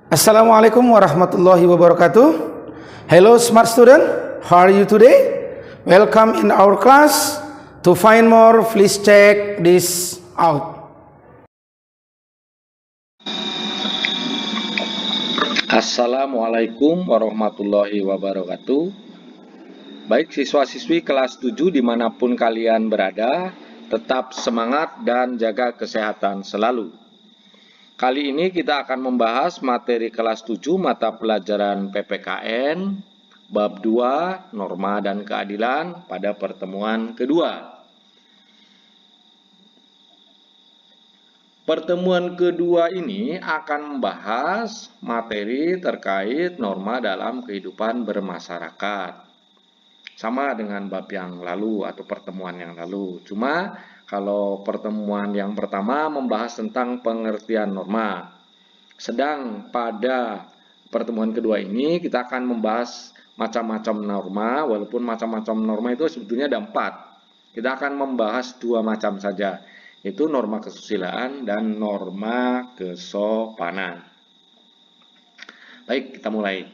Assalamualaikum warahmatullahi wabarakatuh. Hello smart student, how are you today? Welcome in our class. To find more, please check this out. Assalamualaikum warahmatullahi wabarakatuh. Baik siswa-siswi kelas 7 dimanapun kalian berada, tetap semangat dan jaga kesehatan selalu. Kali ini kita akan membahas materi kelas 7 mata pelajaran PPKN, bab 2, norma dan keadilan pada pertemuan kedua. Pertemuan kedua ini akan membahas materi terkait norma dalam kehidupan bermasyarakat. Sama dengan bab yang lalu atau pertemuan yang lalu. Cuma kalau pertemuan yang pertama membahas tentang pengertian norma. Sedang pada pertemuan kedua ini kita akan membahas macam-macam norma, walaupun macam-macam norma itu sebetulnya ada 4. Kita akan membahas 2 macam saja, yaitu norma kesusilaan dan norma kesopanan. Baik, kita mulai.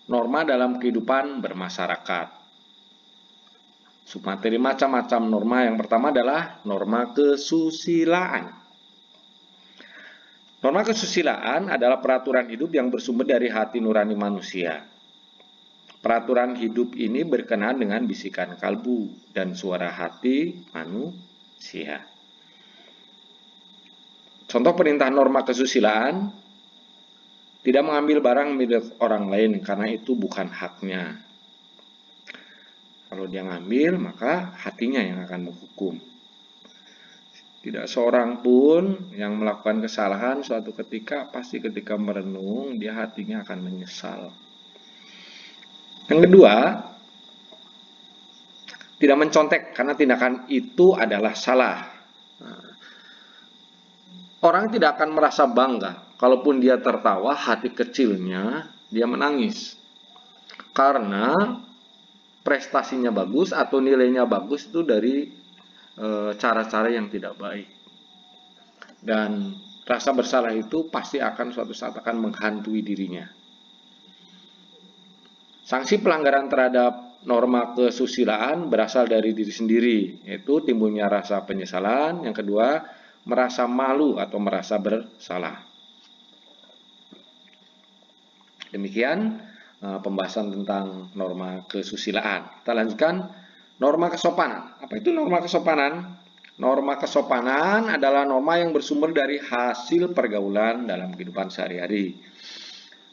Norma dalam kehidupan bermasyarakat. Submateri macam-macam norma yang pertama adalah norma kesusilaan. Norma kesusilaan adalah peraturan hidup yang bersumber dari hati nurani manusia. Peraturan hidup ini berkenaan dengan bisikan kalbu dan suara hati manusia. Contoh perintah norma kesusilaan: tidak mengambil barang milik orang lain karena itu bukan haknya. Kalau dia ngambil, maka hatinya yang akan menghukum. Tidak seorang pun yang melakukan kesalahan suatu ketika, pasti ketika merenung, dia hatinya akan menyesal. Yang kedua, tidak mencontek karena tindakan itu adalah salah. Orang tidak akan merasa bangga, kalaupun dia tertawa, hati kecilnya dia menangis. Karena prestasinya bagus atau nilainya bagus itu dari cara-cara yang tidak baik. Dan rasa bersalah itu pasti akan suatu saat akan menghantui dirinya. Sanksi pelanggaran terhadap norma kesusilaan berasal dari diri sendiri, yaitu timbulnya rasa penyesalan. Yang kedua, merasa malu atau merasa bersalah. Demikian pembahasan tentang norma kesusilaan. Kita lanjutkan norma kesopanan. Apa itu norma kesopanan? Norma kesopanan adalah norma yang bersumber dari hasil pergaulan dalam kehidupan sehari-hari.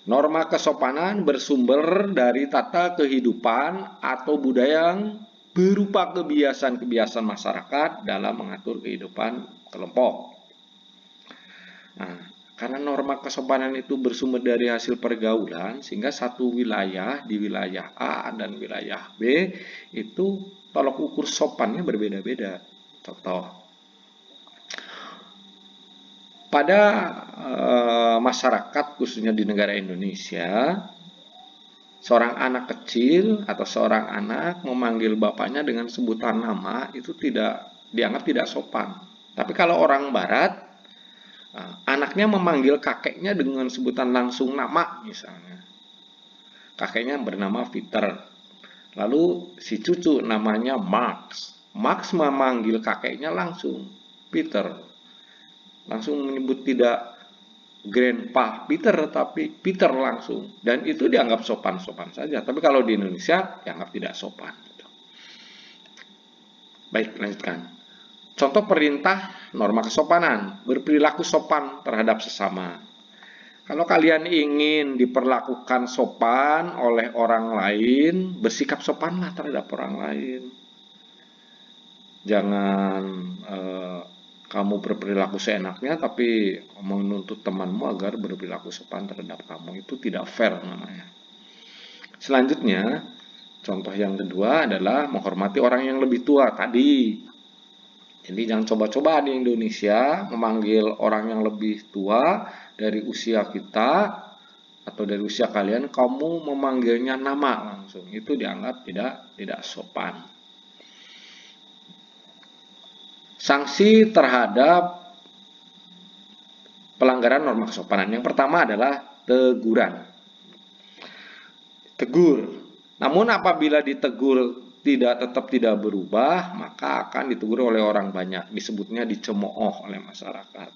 Norma kesopanan bersumber dari tata kehidupan atau budaya yang berupa kebiasaan-kebiasaan masyarakat dalam mengatur kehidupan kelompok. Nah, karena norma kesopanan itu bersumber dari hasil pergaulan, sehingga satu wilayah, di wilayah A dan wilayah B, itu tolok ukur sopannya berbeda-beda. Contoh, pada masyarakat, khususnya di negara Indonesia, seorang anak kecil atau seorang anak memanggil bapaknya dengan sebutan nama, itu dianggap tidak sopan. Tapi kalau orang Barat, anaknya memanggil kakeknya dengan sebutan langsung nama, misalnya. Kakeknya bernama Peter. Lalu si cucu namanya Max. Max memanggil kakeknya langsung Peter. Langsung menyebut tidak Grandpa Peter, tapi Peter langsung. Dan itu dianggap sopan-sopan saja. Tapi kalau di Indonesia dianggap tidak sopan. Baik, lanjutkan. Contoh perintah norma kesopanan, berperilaku sopan terhadap sesama. Kalau kalian ingin diperlakukan sopan oleh orang lain, bersikap sopanlah terhadap orang lain. Jangan kamu berperilaku seenaknya, tapi menuntut temanmu agar berperilaku sopan terhadap kamu. Itu tidak fair namanya. Selanjutnya, contoh yang kedua adalah menghormati orang yang lebih tua tadi. Jadi jangan coba-coba di Indonesia memanggil orang yang lebih tua dari usia kita atau dari usia kalian, kamu memanggilnya nama langsung. Itu dianggap tidak sopan. Sanksi terhadap pelanggaran norma kesopanan. Yang pertama adalah teguran. Tegur. Namun apabila ditegur tetap tidak berubah, maka akan ditegur oleh orang banyak. Disebutnya dicemooh oleh masyarakat.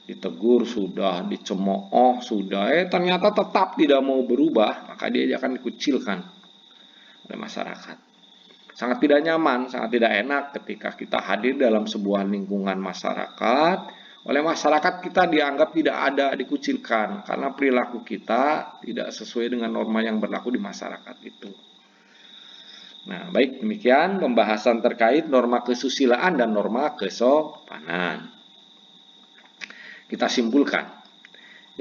Ditegur sudah, dicemooh sudah, ternyata tetap tidak mau berubah, maka dia akan dikucilkan oleh masyarakat. Sangat tidak nyaman, sangat tidak enak ketika kita hadir dalam sebuah lingkungan masyarakat. Oleh masyarakat kita dianggap tidak ada, dikucilkan, karena perilaku kita tidak sesuai dengan norma yang berlaku di masyarakat itu. Nah, baik, demikian pembahasan terkait norma kesusilaan dan norma kesopanan. Kita simpulkan.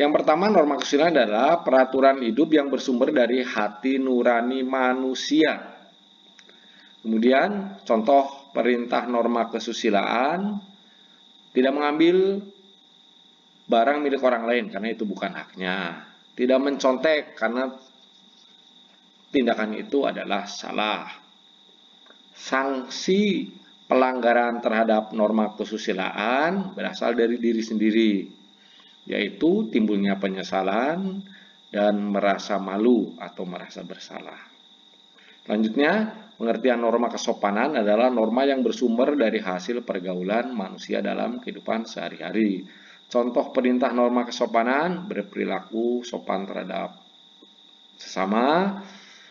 Yang pertama, norma kesusilaan adalah peraturan hidup yang bersumber dari hati nurani manusia. Kemudian, contoh perintah norma kesusilaan, tidak mengambil barang milik orang lain karena itu bukan haknya. Tidak mencontek karena tindakan itu adalah salah. Sanksi pelanggaran terhadap norma kesusilaan berasal dari diri sendiri, yaitu timbulnya penyesalan dan merasa malu atau merasa bersalah. Selanjutnya, pengertian norma kesopanan adalah norma yang bersumber dari hasil pergaulan manusia dalam kehidupan sehari-hari. Contoh perintah norma kesopanan, berperilaku sopan terhadap sesama,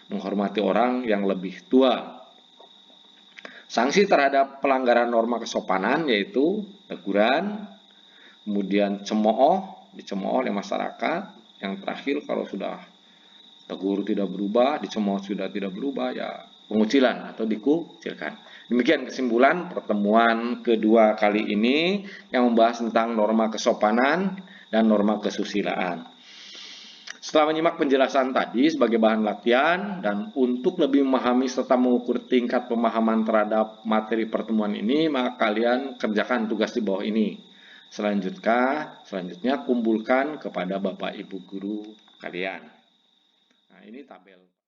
menghormati orang yang lebih tua. Sanksi terhadap pelanggaran norma kesopanan yaitu teguran, kemudian cemooh, dicemooh oleh masyarakat. Yang terakhir, kalau sudah tegur tidak berubah, dicemooh sudah tidak berubah, ya pengucilan atau dikucilkan. Demikian kesimpulan pertemuan kedua kali ini yang membahas tentang norma kesopanan dan norma kesusilaan. Setelah menyimak penjelasan tadi sebagai bahan latihan dan untuk lebih memahami serta mengukur tingkat pemahaman terhadap materi pertemuan ini, maka kalian kerjakan tugas di bawah ini. Selanjutnya kumpulkan kepada Bapak Ibu guru kalian. Nah, ini tabel.